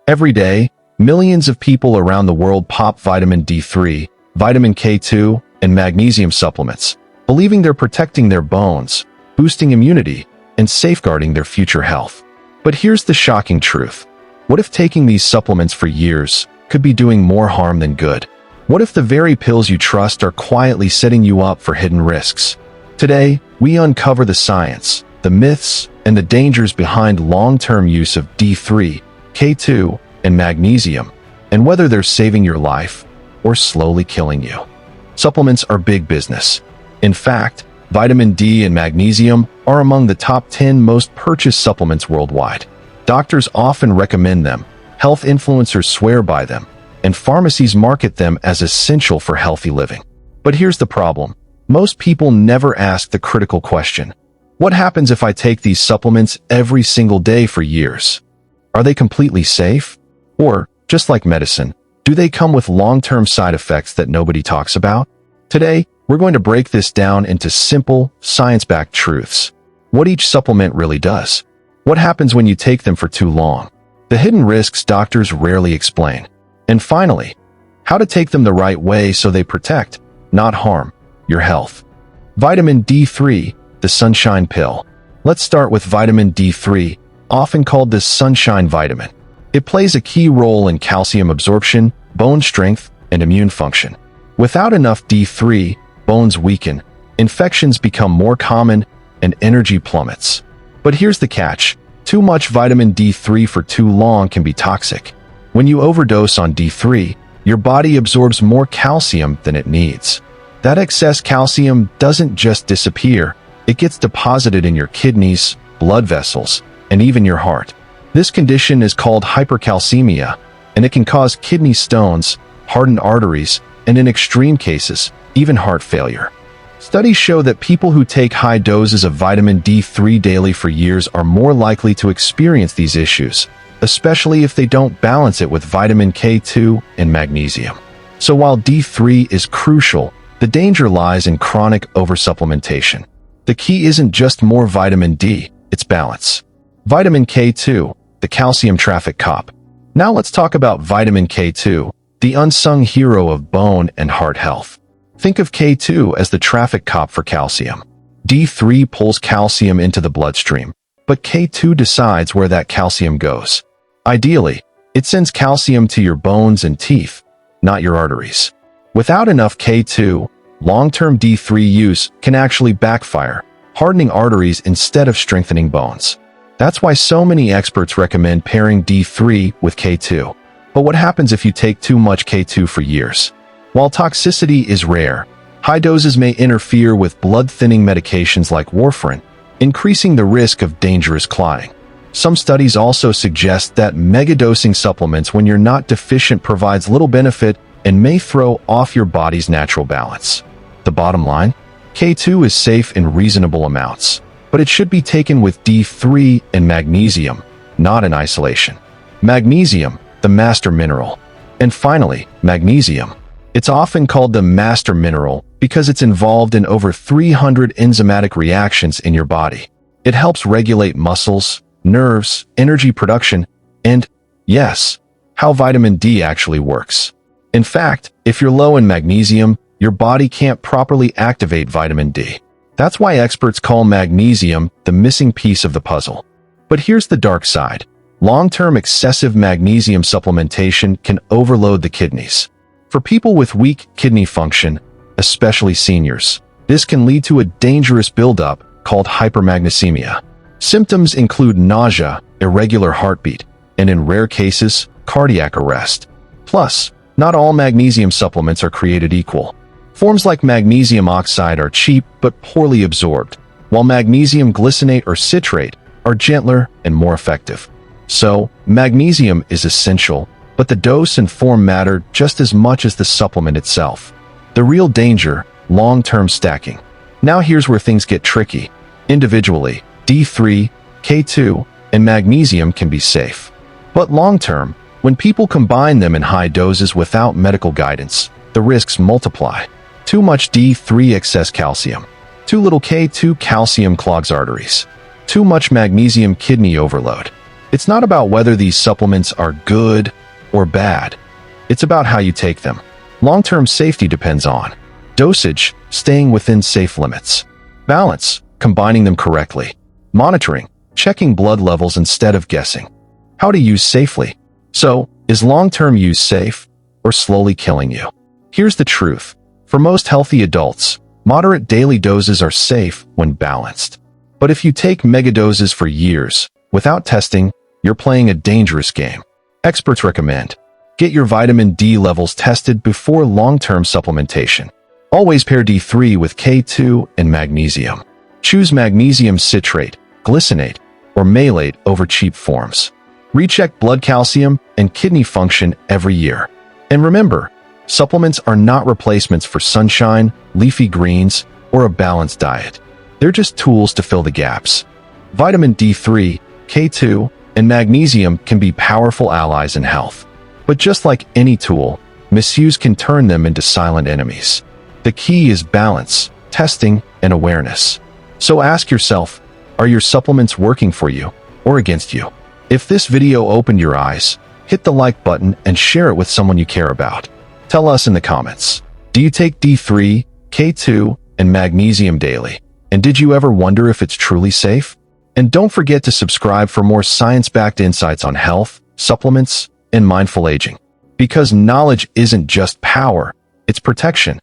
Every day, millions of people around the world pop vitamin D3, vitamin K2, and magnesium supplements, believing they're protecting their bones, boosting immunity, and safeguarding their future health. But here's the shocking truth. What if taking these supplements for years could be doing more harm than good? What if the very pills you trust are quietly setting you up for hidden risks? Today, we uncover the science, the myths, and the dangers behind long-term use of D3, K2, and magnesium, and whether they're saving your life or slowly killing you. Supplements are big business. In fact, vitamin D and magnesium are among the top 10 most purchased supplements worldwide. Doctors often recommend them, health influencers swear by them, and pharmacies market them as essential for healthy living. But here's the problem. Most people never ask the critical question. What happens if I take these supplements every single day for years? Are they completely safe? Or, just like medicine, do they come with long-term side effects that nobody talks about? Today, we're going to break this down into simple, science-backed truths. What each supplement really does. What happens when you take them for too long? The hidden risks doctors rarely explain. And finally, how to take them the right way so they protect, not harm, your health. Vitamin D3, the sunshine pill. Let's start with vitamin D3, often called the sunshine vitamin. It plays a key role in calcium absorption, bone strength, and immune function. Without enough D3, bones weaken, infections become more common, and energy plummets. But here's the catch. Too much vitamin D3 for too long can be toxic. When you overdose on D3, your body absorbs more calcium than it needs. That excess calcium doesn't just disappear, it gets deposited in your kidneys, blood vessels, and even your heart. This condition is called hypercalcemia, and it can cause kidney stones, hardened arteries, and in extreme cases, even heart failure. Studies show that people who take high doses of vitamin D3 daily for years are more likely to experience these issues, especially if they don't balance it with vitamin K2 and magnesium. So while D3 is crucial, the danger lies in chronic oversupplementation. The key isn't just more vitamin D, it's balance. Vitamin K2, the calcium traffic cop. Now let's talk about vitamin K2, the unsung hero of bone and heart health. Think of K2 as the traffic cop for calcium. D3 pulls calcium into the bloodstream, but K2 decides where that calcium goes. Ideally, it sends calcium to your bones and teeth, not your arteries. Without enough K2, long-term D3 use can actually backfire, hardening arteries instead of strengthening bones. That's why so many experts recommend pairing D3 with K2. But what happens if you take too much K2 for years? While toxicity is rare, high doses may interfere with blood-thinning medications like warfarin, increasing the risk of dangerous clotting. Some studies also suggest that megadosing supplements when you're not deficient provides little benefit and may throw off your body's natural balance. The bottom line? K2 is safe in reasonable amounts, but it should be taken with D3 and magnesium, not in isolation. Magnesium, the master mineral. And finally, magnesium. It's often called the master mineral because it's involved in over 300 enzymatic reactions in your body. It helps regulate muscles, nerves, energy production, and, yes, how vitamin D actually works. In fact, if you're low in magnesium, your body can't properly activate vitamin D. That's why experts call magnesium the missing piece of the puzzle. But here's the dark side. Long-term excessive magnesium supplementation can overload the kidneys. For people with weak kidney function, especially seniors, this can lead to a dangerous buildup called hypermagnesemia. Symptoms include nausea, irregular heartbeat, and in rare cases, cardiac arrest. Plus, not all magnesium supplements are created equal. Forms like magnesium oxide are cheap but poorly absorbed, while magnesium glycinate or citrate are gentler and more effective. So, magnesium is essential, but the dose and form matter just as much as the supplement itself. The real danger, long-term stacking. Now here's where things get tricky. Individually, D3, K2, and magnesium can be safe. But long-term, when people combine them in high doses without medical guidance, the risks multiply. Too much D3 excess calcium. Too little K2 calcium clogs arteries. Too much magnesium kidney overload. It's not about whether these supplements are good or bad. It's about how you take them. Long-term safety depends on dosage, staying within safe limits; balance, combining them correctly; monitoring, checking blood levels instead of guessing; how to use safely. So, is long-term use safe or slowly killing you? Here's the truth. For most healthy adults, moderate daily doses are safe when balanced. But if you take megadoses for years without testing, you're playing a dangerous game. Experts recommend get your vitamin D levels tested before long-term supplementation. Always pair D3 with K2 and magnesium. Choose magnesium citrate, glycinate, or malate over cheap forms. Recheck blood calcium and kidney function every year. And remember, supplements are not replacements for sunshine, leafy greens, or a balanced diet. They're just tools to fill the gaps. Vitamin D3, K2, and magnesium can be powerful allies in health. But just like any tool, misuse can turn them into silent enemies. The key is balance, testing, and awareness. So ask yourself, are your supplements working for you or against you? If this video opened your eyes, hit the like button and share it with someone you care about. Tell us in the comments, do you take D3, K2, and magnesium daily? And did you ever wonder if it's truly safe? And don't forget to subscribe for more science-backed insights on health, supplements, and mindful aging. Because knowledge isn't just power, it's protection.